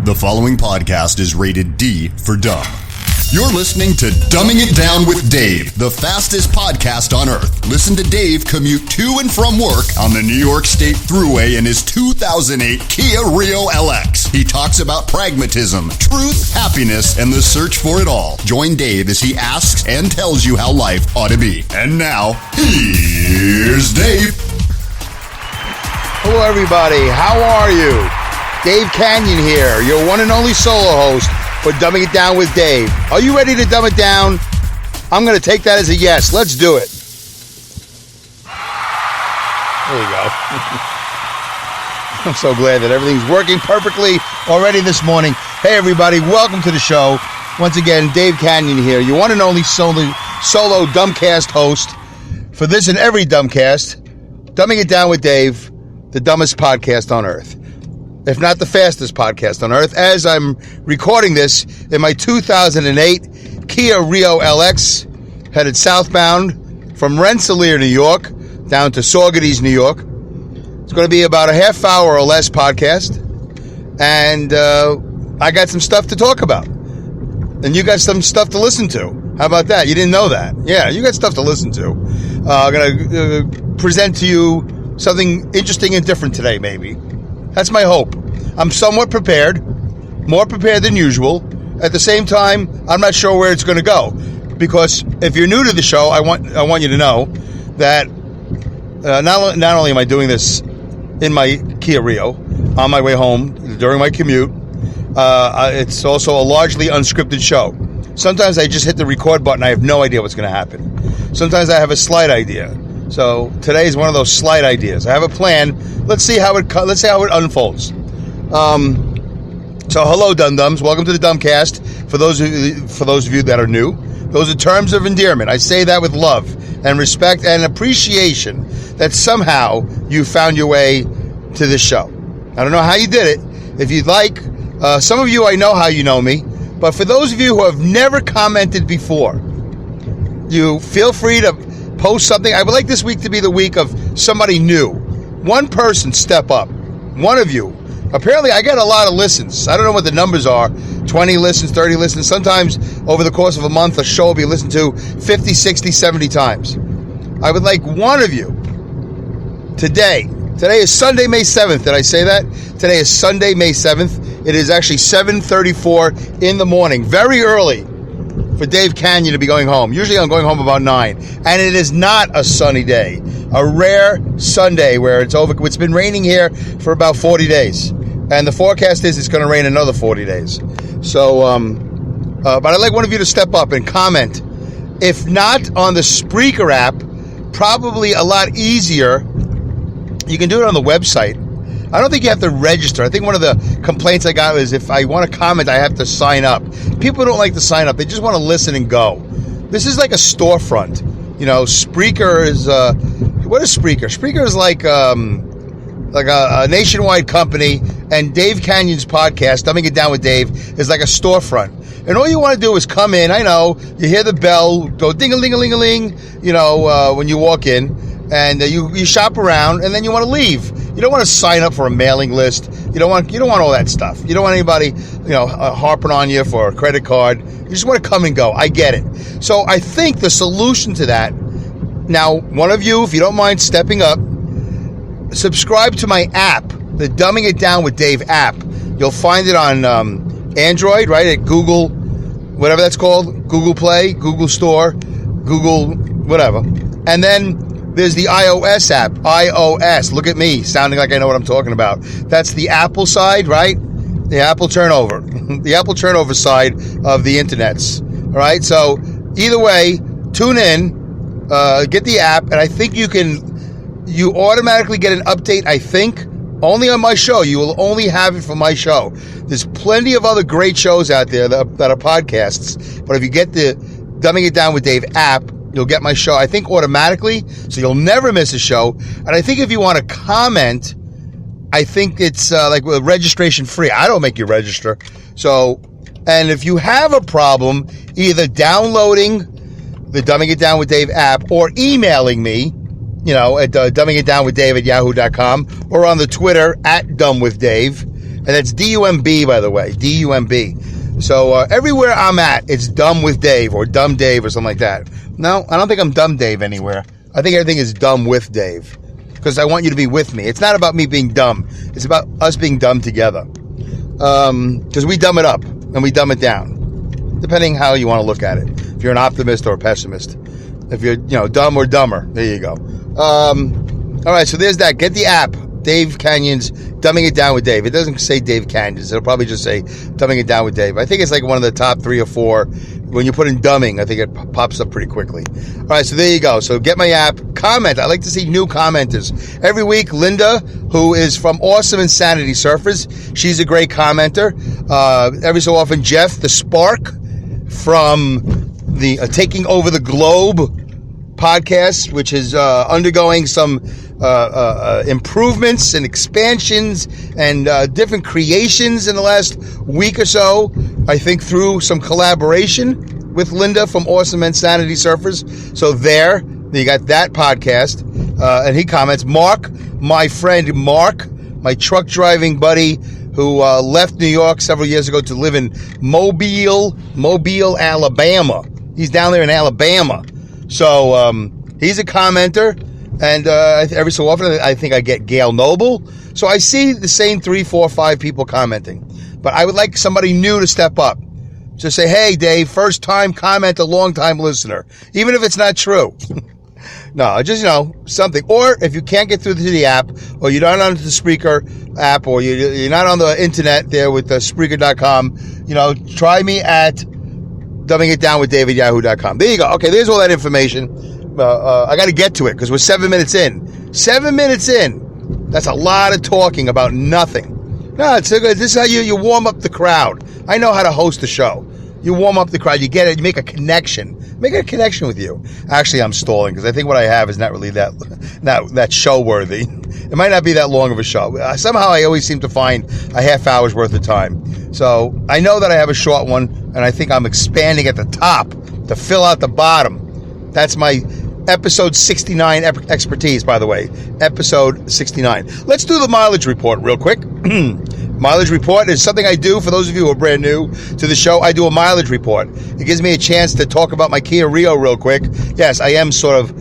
The following podcast is rated D for dumb. You're listening to Dumbing It Down with Dave, the fastest podcast on earth. Listen to Dave commute to and from work on the New York State Thruway in his 2008 Kia Rio LX. He talks about pragmatism, truth, happiness, and the search for it all. Join Dave as he asks and tells you how life ought to be. And now, here's Dave. Hello, everybody. How are you? Dave-Kanyan here, your one and only solo host for Dumbing It Down with Dave. Are you ready to dumb it down? I'm going to take that as a yes. Let's do it. There you go. I'm so glad that everything's working perfectly already this morning. Hey, everybody. Welcome to the show. Once again, Dave-Kanyan here, your one and only solo Dumbcast host for this and every Dumbcast. Dumbing It Down with Dave, the dumbest podcast on earth. If not the fastest podcast on earth, as I'm recording this in my 2008 Kia Rio LX, headed southbound from Rensselaer, New York, down to Saugerties, New York. It's going to be about a half hour or less podcast, and I got some stuff to talk about, and you got some stuff to listen to. How about that? You didn't know that? Yeah, you got stuff to listen to. I'm going to present to you something interesting and different today, maybe. That's my hope. I'm somewhat prepared, more prepared than usual. At the same time, I'm not sure where it's going to go, because if you're new to the show, I want you to know that not only am I doing this in my Kia Rio on my way home during my commute, it's also a largely unscripted show. Sometimes I just hit the record button. I have no idea what's going to happen. Sometimes I have a slight idea. So today is one of those slight ideas. I have a plan. Let's see how it unfolds. So hello, dum-dums. Welcome to the Dumbcast. For those of you that are new, those are terms of endearment. I say that with love and respect and appreciation that somehow you found your way to this show. I don't know how you did it. If you'd like, some of you, I know how you know me, but for those of you who have never commented before, you feel free to post something. I would like this week to be the week of somebody new. One person step up. One of you. Apparently, I get a lot of listens. I don't know what the numbers are. 20 listens, 30 listens. Sometimes, over the course of a month, a show will be listened to 50, 60, 70 times. I would like one of you today. Today is Sunday, May 7th. Did I say that? Today is Sunday, May 7th. It is actually 7:34 in the morning. Very early for Dave-Kanyan to be going home. Usually I'm going home about 9. And it is not a sunny day. A rare Sunday where it's been raining here for about 40 days. And the forecast is it's going to rain another 40 days. So, but I'd like one of you to step up and comment. If not on the Spreaker app, probably a lot easier. You can do it on the website. I don't think you have to register. I think one of the complaints I got is if I want to comment, I have to sign up. People don't like to sign up. They just want to listen and go. This is like a storefront. You know, Spreaker is, what is Spreaker? Spreaker is like a nationwide company, and Dave-Kanyan's podcast, Dumbing It Down with Dave, is like a storefront. And all you want to do is come in. I know, you hear the bell, go ding-a-ling-a-ling-a-ling, you know, when you walk in, and you shop around, and then you want to leave. You don't want to sign up for a mailing list. You don't want all that stuff. You don't want anybody, harping on you for a credit card. You just want to come and go. I get it. So I think the solution to that, now, one of you, if you don't mind stepping up, subscribe to my app, the Dumbing It Down with Dave app. You'll find it on Android, right, at Google, whatever that's called, Google Play, Google Store, Google, whatever. And then there's the iOS app, iOS. Look at me, sounding like I know what I'm talking about. That's the Apple side, right? The Apple turnover. The Apple turnover side of the internets. All right? So either way, tune in, get the app, and I think you automatically get an update, I think, only on my show. You will only have it for my show. There's plenty of other great shows out there that are podcasts, but if you get the Dumbing It Down with Dave app, you'll get my show, I think, automatically, so you'll never miss a show. And I think if you want to comment, I think it's like registration free. I don't make you register. So, and if you have a problem, either downloading the Dumbing It Down with Dave app or emailing me, at dumbingitdownwithdave@yahoo.com, or on the Twitter @dumbwithdave, And that's D-U-M-B, by the way, D-U-M-B. So everywhere I'm at, it's Dumb with Dave or Dumb Dave or something like that. No, I don't think I'm Dumb Dave anywhere. I think everything is Dumb with Dave because I want you to be with me. It's not about me being dumb. It's about us being dumb together. Because we dumb it up and we dumb it down, depending how you want to look at it. If you're an optimist or a pessimist. If you're, dumb or dumber. There you go. All right, so there's that. Get the app. Dave Kanyan's Dumbing It Down with Dave. It doesn't say Dave Kanyan's. It'll probably just say Dumbing It Down with Dave. I think it's like one of the top 3 or 4. When you put in dumbing, I think it pops up pretty quickly. All right, so there you go. So get my app. Comment. I like to see new commenters. Every week, Linda, who is from Awesome Insanity Surfers, she's a great commenter. Every so often, Jeff, the Spark, from the Taking Over the Globe podcast, which is undergoing some improvements and expansions and different creations in the last week or so. I think through some collaboration with Linda from Awesome Insanity Surfers. So there you got that podcast. And he comments, Mark, my friend Mark, my truck driving buddy who left New York several years ago to live in Mobile, Alabama. He's down there in Alabama. So he's a commenter. And every so often, I think I get Gail Noble. So I see the same 3, 4, 5 people commenting. But I would like somebody new to step up. Just say, hey, Dave, first time comment, a long time listener. Even if it's not true. No, just, something. Or if you can't get through to the app, or you're not on the Spreaker app, or you're not on the internet there with Spreaker.com, try me at dumbingitdownwithdave@yahoo.com. There you go. Okay, there's all that information. I got to get to it because we're 7 minutes in. 7 minutes in. That's a lot of talking about nothing. No, it's so good. This is how you warm up the crowd. I know how to host a show. You warm up the crowd. You get it. You make a connection. Make a connection with you. Actually, I'm stalling because I think what I have is not really that show worthy. It might not be that long of a show. Somehow I always seem to find a half hour's worth of time. So I know that I have a short one, and I think I'm expanding at the top to fill out the bottom. That's my episode 69 expertise, by the way. Episode 69. Let's do the mileage report real quick. Mileage report is something I do. For those of you who are brand new to the show, I do a mileage report. It gives me a chance to talk about my Kia Rio real quick. Yes, I am sort of,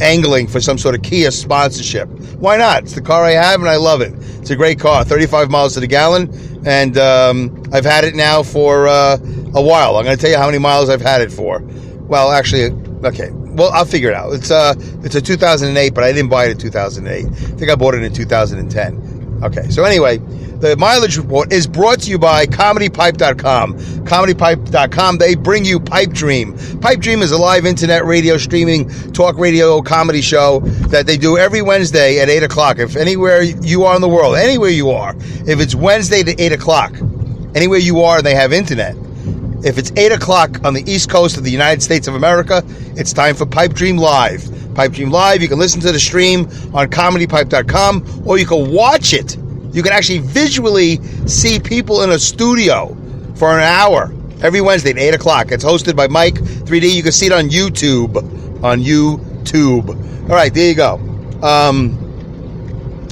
angling for some sort of Kia sponsorship. Why not? It's the car I have and I love it. It's a great car, 35 miles to the gallon, and I've had it now for a while. I'm going to tell you how many miles I've had it for. Well, actually, okay. Well, I'll figure it out. It's a 2008, but I didn't buy it in 2008. I think I bought it in 2010. Okay, so anyway, the mileage report is brought to you by ComedyPipe.com. ComedyPipe.com, they bring you Pipe Dream. Pipe Dream is a live internet radio streaming talk radio comedy show that they do every Wednesday at 8 o'clock. If anywhere you are in the world, anywhere you are, if it's Wednesday to 8 o'clock, anywhere you are and they have internet, if it's 8 o'clock on the East Coast of the United States of America, it's time for Pipe Dream Live. Pipe Dream Live, you can listen to the stream on ComedyPipe.com, or you can watch it. You can actually visually see people in a studio for an hour every Wednesday at 8 o'clock. It's hosted by Mike 3D. You can see it on YouTube. All right, there you go.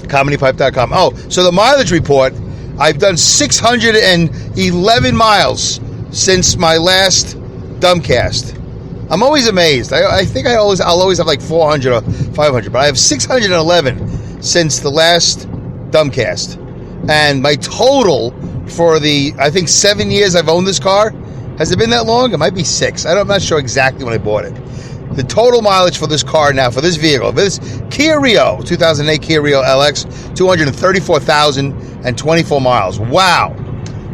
ComedyPipe.com. Oh, so the mileage report, I've done 611 miles since my last Dumbcast. I'm always amazed. I think I'll always have like 400 or 500, but I have 611 since the last Dumbcast. And my total for the, I think, 7 years I've owned this car, has it been that long? It might be 6. I'm not sure exactly when I bought it. The total mileage for this car now, for this vehicle, this Kia Rio, 2008 Kia Rio LX, 234,024 miles. Wow.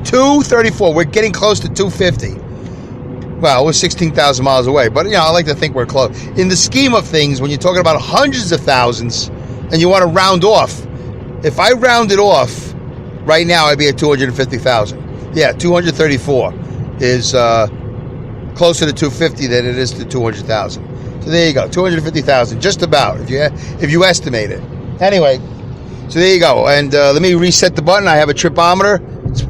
234. We're getting close to 250. Well, we're 16,000 miles away, but I like to think we're close. In the scheme of things, when you're talking about hundreds of thousands and you want to round off, if I round it off right now, I'd be at 250,000. Yeah, 234 is closer to 250 than it is to 200,000. So there you go, 250,000, just about, if you estimate it. Anyway, so there you go. And let me reset the button. I have a tripometer.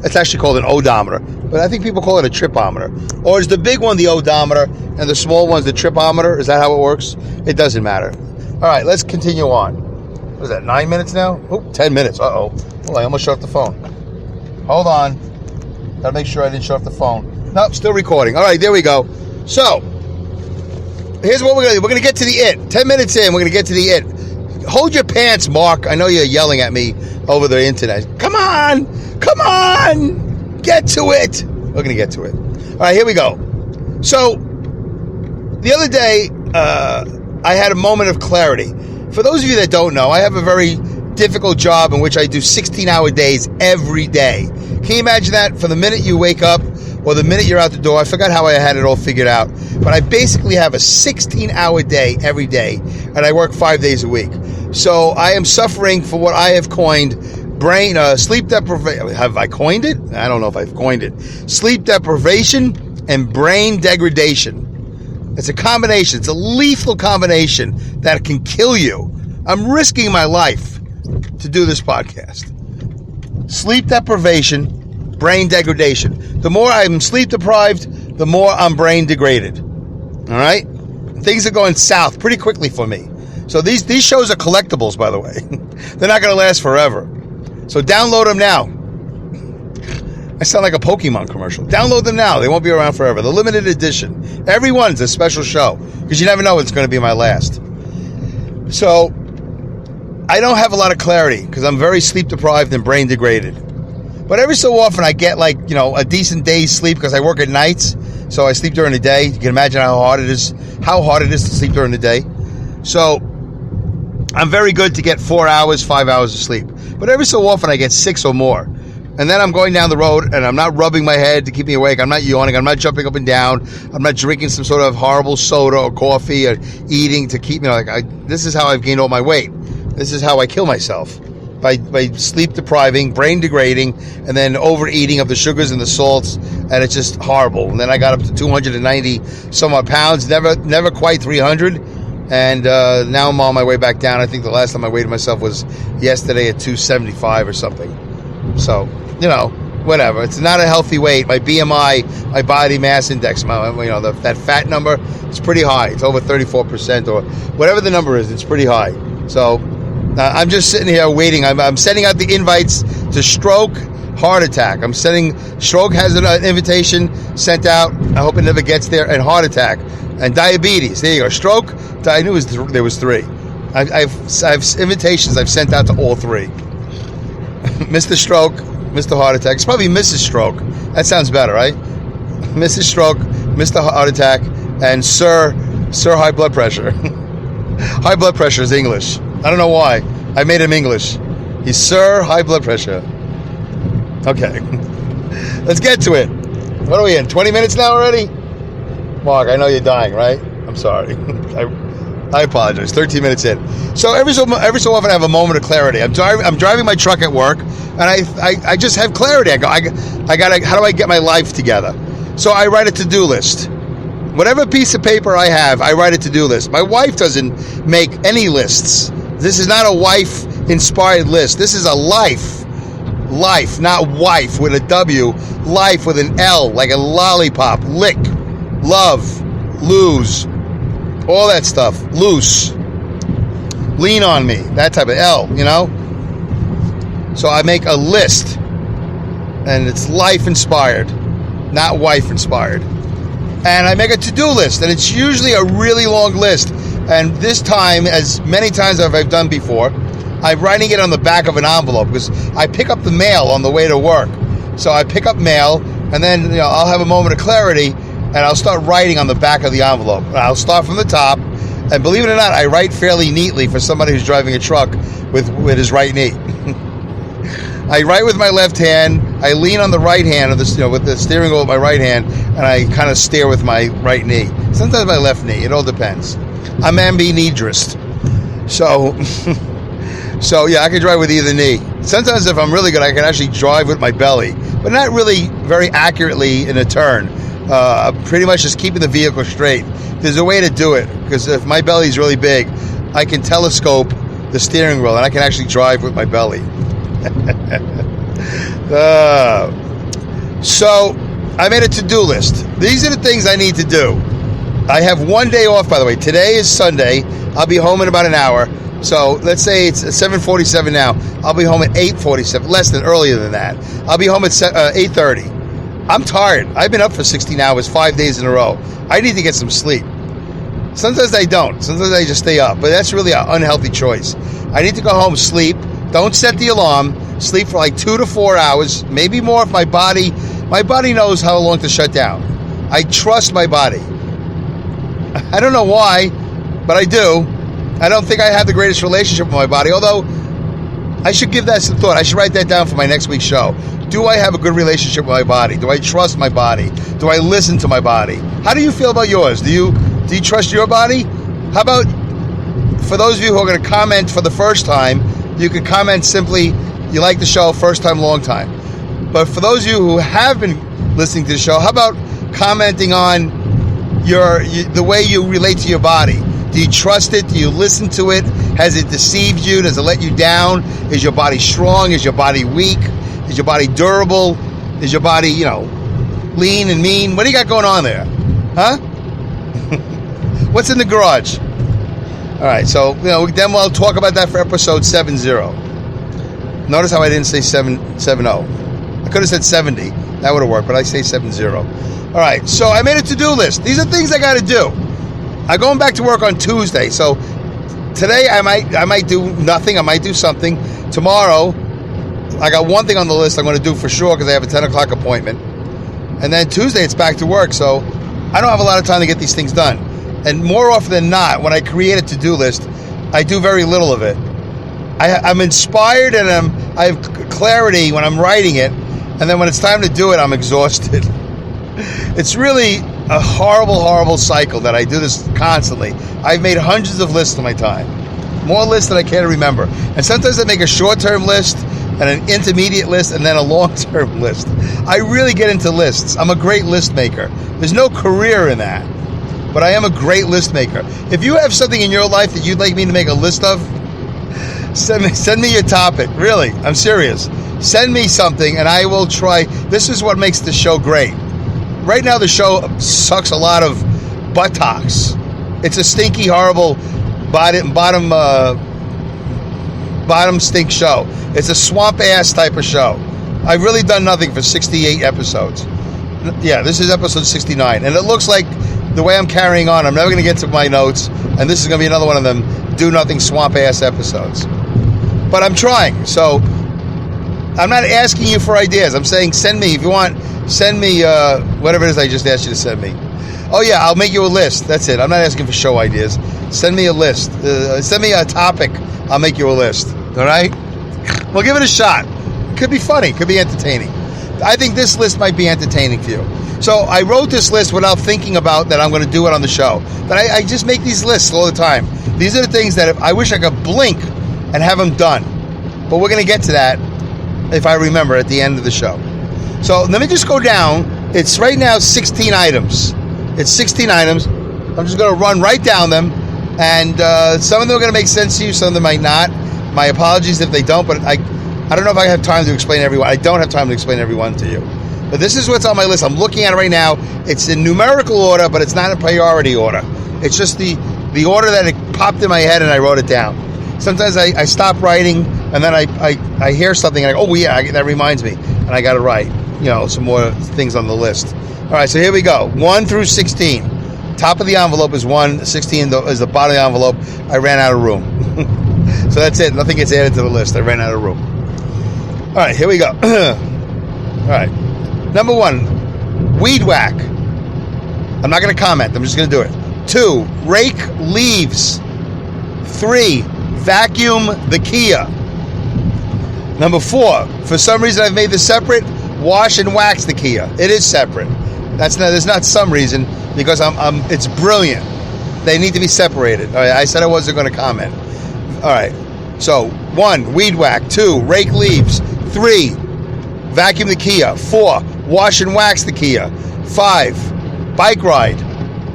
It's actually called an odometer, but I think people call it a tripometer. Or is the big one the odometer and the small one's the tripometer? Is that how it works? It doesn't matter. All right, let's continue on. What is that, 9 minutes now? Oh, 10 minutes. Uh-oh. Well, I almost shut off the phone. Hold on. Gotta make sure I didn't shut off the phone. Nope, still recording. All right, there we go. So, here's what we're going to do. We're going to get to the it. 10 minutes in, we're going to get to the it. Hold your pants, Mark. I know you're yelling at me over the internet. Come on. Get to it. We're going to get to it. All right, here we go. So, the other day, I had a moment of clarity. For those of you that don't know, I have a very difficult job in which I do 16-hour days every day. Can you imagine that? From the minute you wake up or the minute you're out the door, I forgot how I had it all figured out, but I basically have a 16-hour day every day, and I work 5 days a week. So I am suffering for what I have coined sleep deprivation. Have I coined it? I don't know if I've coined it. Sleep deprivation and brain degradation. It's a combination. It's a lethal combination that can kill you. I'm risking my life to do this podcast. Sleep deprivation, brain degradation. The more I'm sleep deprived, the more I'm brain degraded. All right? Things are going south pretty quickly for me. So these shows are collectibles, by the way. They're not going to last forever. So download them now. I sound like a Pokemon commercial. Download them now. They won't be around forever. The limited edition. Every one's a special show because you never know what's going to be my last. So I don't have a lot of clarity because I'm very sleep deprived and brain degraded. But every so often I get a decent day's sleep because I work at nights. So I sleep during the day. You can imagine how hard it is to sleep during the day. So I'm very good to get 4 hours, 5 hours of sleep. But every so often I get 6 or more. And then I'm going down the road and I'm not rubbing my head to keep me awake. I'm not yawning. I'm not jumping up and down. I'm not drinking some sort of horrible soda or coffee or eating to keep me this is how I've gained all my weight. This is how I kill myself. By sleep depriving, brain degrading, and then overeating of the sugars and the salts, and it's just horrible. And then I got up to 290 some odd pounds, never quite 300, and now I'm on my way back down. I think the last time I weighed myself was yesterday at 275 or something. So, whatever. It's not a healthy weight. My BMI, my body mass index, that fat number, it's pretty high. It's over 34% or whatever the number is. It's pretty high. So I'm just sitting here waiting. I'm sending out the invites to stroke, heart attack. Stroke has an invitation sent out. I hope it never gets there. And heart attack and diabetes. There you go. Stroke. I knew there was 3. I've invitations I've sent out to all 3. Mr. Stroke, Mr. Heart Attack. It's probably Mrs. Stroke. That sounds better, right? Mrs. Stroke, Mr. Heart Attack, and Sir High Blood Pressure. High blood pressure is English. I don't know why. I made him English. He's Sir High Blood Pressure. Okay. Let's get to it. What are we in? 20 minutes now already? Mark, I know you're dying, right? I'm sorry. I apologize. 13 minutes in. So every so often I have a moment of clarity. I'm driving my truck at work, and I just have clarity. I gotta. How do I get my life together? So I write a to-do list. Whatever piece of paper I have, I write a to-do list. My wife doesn't make any lists. This is not a wife-inspired list. This is a life, not wife with a W, life with an L, like a lollipop, lick, love, lose, all that stuff, loose, lean on me, that type of L, So I make a list, and it's life-inspired, not wife-inspired. And I make a to-do list, and it's usually a really long list. And this time, as many times as I've done before, I'm writing it on the back of an envelope because I pick up the mail on the way to work. So I pick up mail, and then I'll have a moment of clarity, and I'll start writing on the back of the envelope. And I'll start from the top, and believe it or not, I write fairly neatly for somebody who's driving a truck with his right knee. I write with my left hand. I lean on the right hand with the steering wheel with my right hand, and I kind of steer with my right knee. Sometimes my left knee. It all depends. I'm ambidextrous. So yeah, I can drive with either knee. Sometimes if I'm really good, I can actually drive with my belly, but not really very accurately in a turn. Pretty much just keeping the vehicle straight. There's a way to do it, because if my belly's really big, I can telescope the steering wheel, and I can actually drive with my belly. So I made a to-do list. These are the things I need to do. I have one day off, by the way. Today is Sunday. I'll be home in about an hour. So let's say it's 7:47 now. I'll be home at 8:47, earlier than that. I'll be home at 8:30. I'm tired. I've been up for 16 hours, 5 days in a row. I need to get some sleep. Sometimes I don't. Sometimes I just stay up. But that's really an unhealthy choice. I need to go home, sleep. Don't set the alarm. Sleep for like 2 to 4 hours, maybe more if my body knows how long to shut down. I trust my body. I don't know why, but I do. I don't think I have the greatest relationship with my body, although I should give that some thought. I should write that down for my next week's show. Do I have a good relationship with my body? Do I trust my body? Do I listen to my body? How do you feel about yours? Do you trust your body? How about, for those of you who are going to comment for the first time, you can comment simply, you like the show, first time, long time. But for those of you who have been listening to the show, how about commenting on the way you relate to your body? Do you trust it? Do you listen to it? Has it deceived you? Does it let you down? Is your body strong? Is your body weak? Is your body durable? Is your body, lean and mean? What do you got going on there? Huh? What's in the garage? All right, so, then we'll talk about that for episode 70. Notice how I didn't say 70. I could have said 70. That would have worked, but I say 70. All right, so I made a to-do list. These are things I got to do. I'm going back to work on Tuesday, so today I might do nothing. I might do something. Tomorrow, I got one thing on the list I'm going to do for sure because I have a 10 o'clock appointment. And then Tuesday, it's back to work, so I don't have a lot of time to get these things done. And more often than not, when I create a to-do list, I do very little of it. I'm inspired and I have clarity when I'm writing it, and then when it's time to do it, I'm exhausted. It's really a horrible, horrible cycle that I do this constantly. I've made hundreds of lists in my time. More lists than I care to remember. And sometimes I make a short-term list and an intermediate list and then a long-term list. I really get into lists. I'm a great list maker. There's no career in that, but I am a great list maker. If you have something in your life that you'd like me to make a list of, send me your topic. Really, I'm serious. Send me something and I will try. This is what makes the show great. Right now the show sucks a lot of buttocks. It's a stinky, horrible bottom stink show. It's a swamp ass type of show. I've really done nothing for 68 episodes. Yeah, this is episode 69. And it looks like the way I'm carrying on, I'm never going to get to my notes. And this is going to be another one of them do nothing swamp ass episodes. But I'm trying. So I'm not asking you for ideas. I'm saying send me, if you want, send me whatever it is I just asked you to send me. Oh yeah, I'll make you a list. That's it. I'm not asking for show ideas. Send me a list. Send me a topic. I'll make you a list. All right? Well, give it a shot. It could be funny. Could be entertaining. I think this list might be entertaining for you. So I wrote this list without thinking about that I'm going to do it on the show. But I just make these lists all the time. These are the things that I wish I could blink and have them done. But we're going to get to that if I remember at the end of the show. So let me just go down. It's right now 16 items. It's 16 items. I'm just going to run right down them. And some of them are going to make sense to you. Some of them might not. My apologies if they don't. But I don't know if I have time to explain everyone. I don't have time to explain everyone to you. But this is what's on my list. I'm looking at it right now. It's in numerical order, but it's not in priority order. It's just the order that it popped in my head and I wrote it down. Sometimes I stop writing and then I hear something and I go, oh yeah, that reminds me. And I got to write, some more things on the list. All right, so here we go. 1 through 16. Top of the envelope is 1. 16 is the bottom of the envelope. I ran out of room. So that's it. Nothing gets added to the list. I ran out of room. All right, here we go. All right. Number 1, weed whack. I'm not going to comment. I'm just going to do it. 2, rake leaves. 3, vacuum the Kia. Number 4, for some reason I've made this separate. Wash and wax the Kia. It is separate. There's not some reason because it's brilliant. They need to be separated. All right, I said I wasn't going to comment. All right. So 1, weed whack. 2, rake leaves. 3, vacuum the Kia. 4, wash and wax the Kia. 5, bike ride.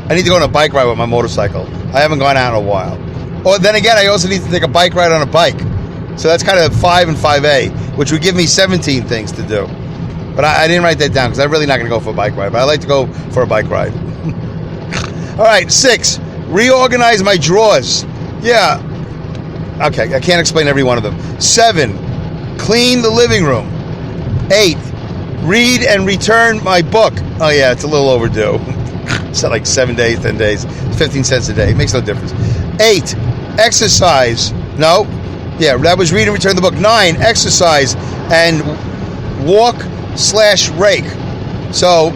I need to go on a bike ride with my motorcycle. I haven't gone out in a while. Or then again, I also need to take a bike ride on a bike. So that's kind of 5 and 5A, which would give me 17 things to do. But I didn't write that down because I'm really not going to go for a bike ride. But I like to go for a bike ride. All right, 6, reorganize my drawers. Yeah, Okay, I can't explain every one of them. 7, clean the living room. 8, read and return my book. Oh yeah, it's a little overdue. It's not like 7 days, 10 days, 15 cents a day. It makes no difference. 8, exercise. No. Yeah, that was read and return the book. 9, exercise and walk/rake. So,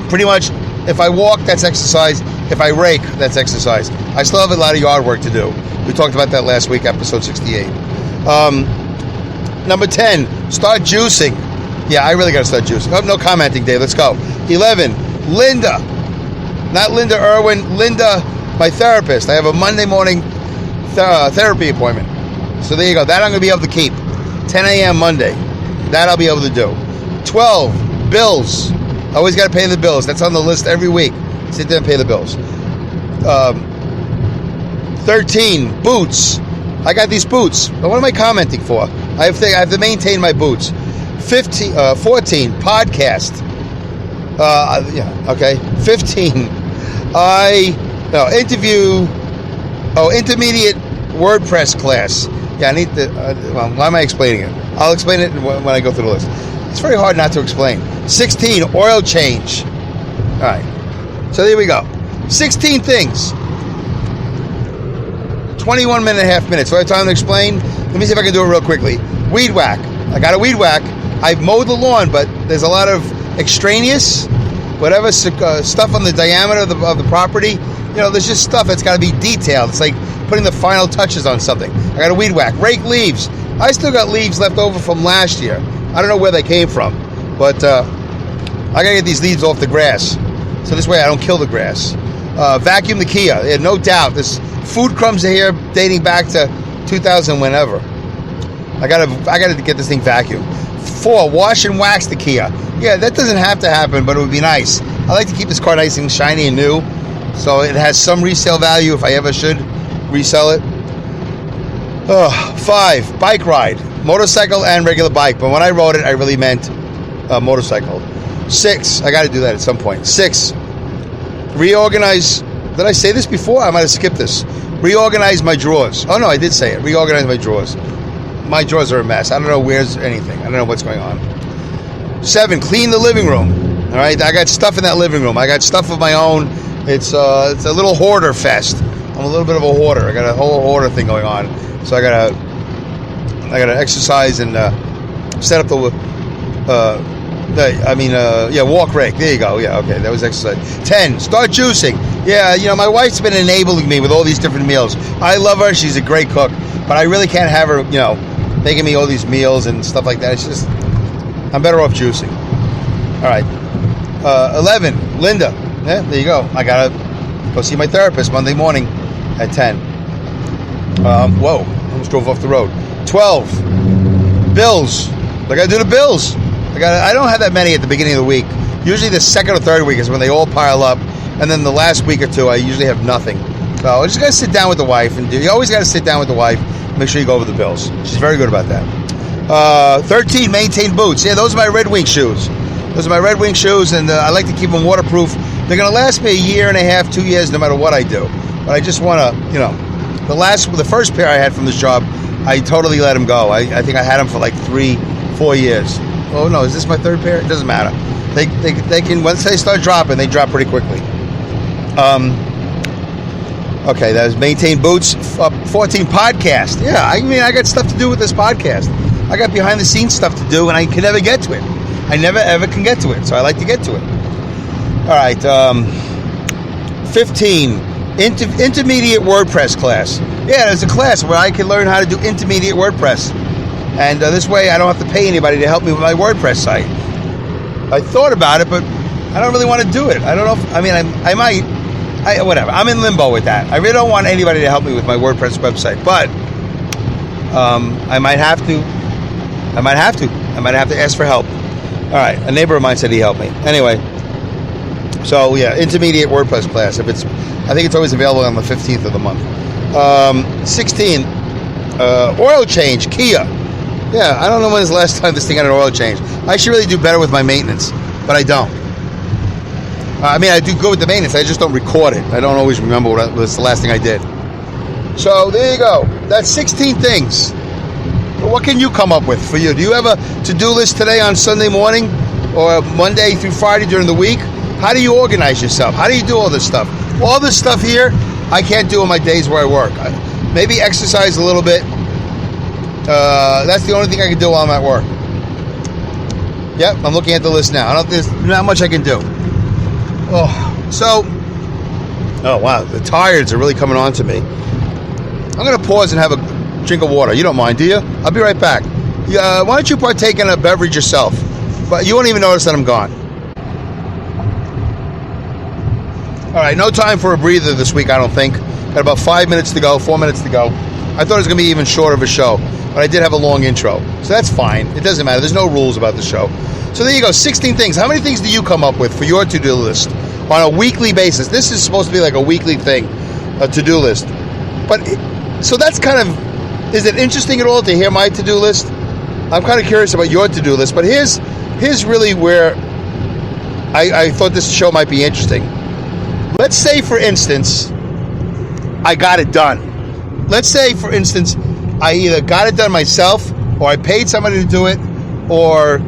pretty much, if I walk, that's exercise. If I rake, that's exercise. I still have a lot of yard work to do. We talked about that last week, episode 68. Number 10, start juicing. Yeah, I really got to start juicing. Oh, no commenting, Dave. Let's go. 11, Linda. Not Linda Irwin. Linda, my therapist. I have a Monday morning therapy appointment. So there you go. That I'm going to be able to keep. 10 a.m. Monday. That I'll be able to do. 12, bills. Always got to pay the bills. That's on the list every week. Sit there and pay the bills. 13, boots. I got these boots. What am I commenting for? I have to maintain my boots. 14, podcast. Okay. 15, intermediate WordPress class. Yeah, I need to, why am I explaining it? I'll explain it when I go through the list. It's very hard not to explain. 16, oil change. All right. So there we go. 16 things. 21 and a half minutes. Do I have time to explain? Let me see if I can do it real quickly. Weed whack. I got a weed whack. I've mowed the lawn, but there's a lot of extraneous, whatever stuff on the diameter of the property. You know, there's just stuff that's got to be detailed. It's like putting the final touches on something. I got a weed whack. Rake leaves. I still got leaves left over from last year. I don't know where they came from, but I got to get these leaves off the grass. So this way I don't kill the grass. Vacuum the Kia. Yeah, no doubt. This food crumbs are here dating back to 2000 whenever. I gotta get this thing vacuumed. 4, wash and wax the Kia. Yeah, that doesn't have to happen, but it would be nice. I like to keep this car nice and shiny and new, so it has some resale value if I ever should resell it. 5, bike ride. Motorcycle and regular bike, but when I wrote it, I really meant motorcycle. 6, I got to do that at some point. 6, reorganize. Did I say this before? I might have skipped this. Reorganize my drawers. Oh no, I did say it. Reorganize my drawers. My drawers are a mess. I don't know where's anything. I don't know what's going on. 7, clean the living room. All right, I got stuff in that living room. I got stuff of my own. It's a little hoarder fest. I'm a little bit of a hoarder. I got a whole hoarder thing going on. So I gotta exercise and set up the walk rake. There you go. Yeah, okay, that was exercise. 10, start juicing. Yeah, you know, my wife's been enabling me with all these different meals. I love her. She's a great cook, but I really can't have her, you know, making me all these meals and stuff like that. It's just, I'm better off juicing. All right. 11, Linda. Yeah, there you go. I gotta go see my therapist Monday morning at 10. Whoa, almost drove off the road. 12, bills. I gotta do the bills. I don't have that many at the beginning of the week. Usually the second or third week is when they all pile up, and then the last week or two I usually have nothing. So I just gotta sit down with the wife and you always gotta sit down with the wife. Make sure you go over the bills. She's very good about that. 13, maintain boots. Yeah, those are my Red Wing shoes. Those are my Red Wing shoes, and I like to keep them waterproof. They're gonna last me a year and a half, 2 years, no matter what I do. But I just wanna, you know, the first pair I had from this job, I totally let them go. I think I had them for like 3-4 years. Oh no, is this my third pair? It doesn't matter. They can, once they start dropping, they drop pretty quickly. Okay, that was maintain boots. 14, podcast. Yeah, I mean, I got stuff to do with this podcast. I got behind the scenes stuff to do, and I can never get to it. I never ever can get to it, so I like to get to it. All right, 15, intermediate WordPress class. Yeah, there's a class where I can learn how to do intermediate WordPress. And this way I don't have to pay anybody to help me with my WordPress site. I thought about it, but I don't really want to do it. I don't know if, I might, whatever. I'm in limbo with that. I really don't want anybody to help me with my WordPress website, but I might have to ask for help. All right, a neighbor of mine said he helped me. Anyway, so yeah, intermediate WordPress class. I think it's always available on the 15th of the month. 16, oil change, Kia. Yeah, I don't know when's the last time this thing had an oil change. I should really do better with my maintenance, but I don't. I do good with the maintenance. I just don't record it. I don't always remember what was the last thing I did. So there you go. That's 16 things. What can you come up with for you? Do you have a to-do list today on Sunday morning or Monday through Friday during the week? How do you organize yourself? How do you do all this stuff? All this stuff here, I can't do on my days where I work. Maybe exercise a little bit. That's the only thing I can do while I'm at work. Yep, I'm looking at the list now. There's not much I can do. Oh wow, the tired's are really coming on to me. I'm going to pause and have a drink of water. You don't mind, do you? I'll be right back. Why don't you partake in a beverage yourself? But you won't even notice that I'm gone. All right, no time for a breather this week, I don't think. Got about 5 minutes to go, 4 minutes to go. I thought it was going to be even shorter of a show, but I did have a long intro. So that's fine. It doesn't matter. There's no rules about the show. So there you go, 16 things. How many things do you come up with for your to-do list on a weekly basis? This is supposed to be like a weekly thing, a to-do list. But, so that's kind of, is it interesting at all to hear my to-do list? I'm kind of curious about your to-do list, but here's really where I thought this show might be interesting. Let's say, for instance, I got it done. Let's say, for instance, I either got it done myself, or I paid somebody to do it, or,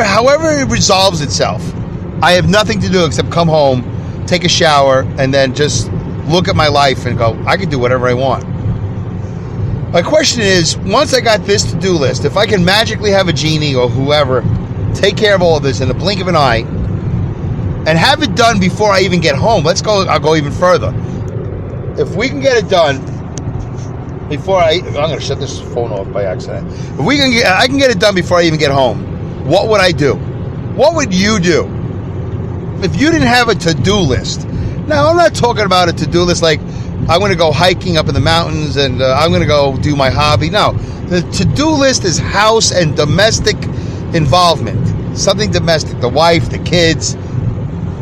however it resolves itself. I have nothing to do except come home, take a shower, and then just look at my life and go, I can do whatever I want. My question is, once I got this to-do list, if I can magically have a genie or whoever take care of all of this in the blink of an eye, and have it done before I even get home. I'll go even further. If we can get it done before I'm going to shut this phone off by accident. If I can get it done before I even get home, what would I do? What would you do if you didn't have a to-do list? Now, I'm not talking about a to-do list like I'm going to go hiking up in the mountains and I'm going to go do my hobby. No, the to-do list is house and domestic involvement. Something domestic, the wife, the kids,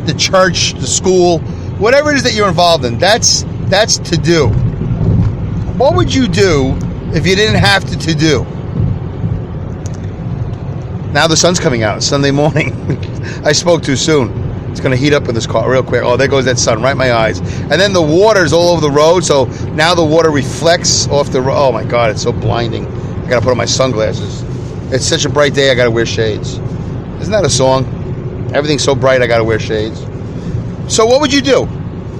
the church, the school, whatever it is that you're involved in, that's to do. What would you do if you didn't have to do? Now the sun's coming out. It's Sunday morning. I spoke too soon. It's going to heat up in this car real quick. Oh, there goes that sun right in my eyes. And then the water's all over the road, so now the water reflects off the road. Oh my God, it's so blinding. I got to put on my sunglasses. It's such a bright day, I got to wear shades. Isn't that a song? Everything's so bright, I got to wear shades. So what would you do?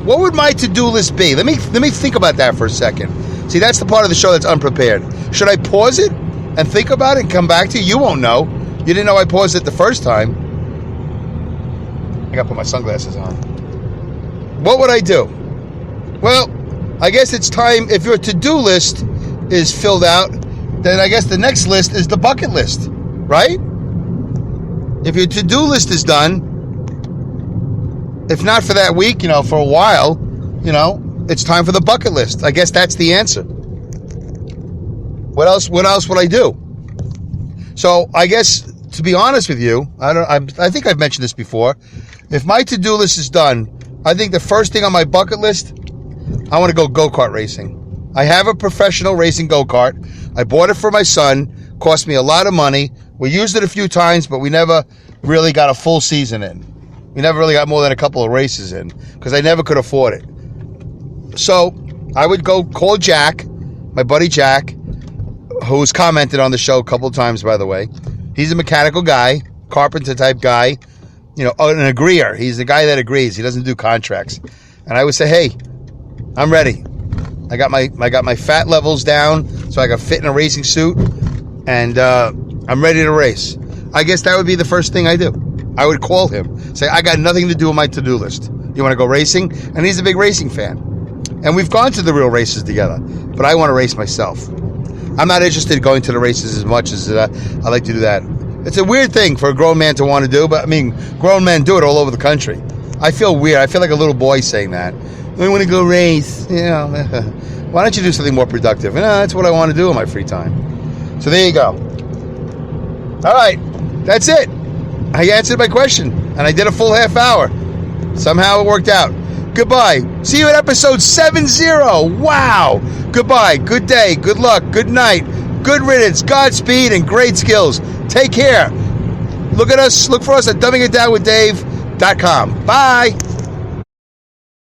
What would my to-do list be? Let me think about that for a second. See, that's the part of the show that's unprepared. Should I pause it and think about it and come back to you? You won't know. You didn't know I paused it the first time. I got to put my sunglasses on. What would I do? Well, I guess it's time. If your to-do list is filled out, then I guess the next list is the bucket list, right? If your to-do list is done, if not for that week, for a while, it's time for the bucket list. I guess that's the answer. What else would I do? So I guess, to be honest with you, I think I've mentioned this before. If my to-do list is done, I think the first thing on my bucket list, I want to go go-kart racing. I have a professional racing go-kart. I bought it for my son. Cost me a lot of money. We used it a few times, but we never really got a full season in. We never really got more than a couple of races in because I never could afford it. So I would go call Jack, my buddy Jack, who's commented on the show a couple of times, by the way. He's a mechanical guy, carpenter type guy, an agreeer. He's the guy that agrees. He doesn't do contracts. And I would say, hey, I'm ready. I got my fat levels down so I can fit in a racing suit, and I'm ready to race. I guess that would be the first thing I do. I would call him, say, I got nothing to do with my to-do list. You want to go racing? And he's a big racing fan. And we've gone to the real races together, but I want to race myself. I'm not interested in going to the races as much as I like to do that. It's a weird thing for a grown man to want to do, but grown men do it all over the country. I feel weird. I feel like a little boy saying that. I want to go race. Why don't you do something more productive? That's what I want to do in my free time. So there you go. All right. That's it. I answered my question, and I did a full half hour. Somehow it worked out. Goodbye. See you at episode 70. Wow. Goodbye. Good day. Good luck. Good night. Good riddance. Godspeed and great skills. Take care. Look at us. Look for us at dumbingitdownwithdave.com. Bye.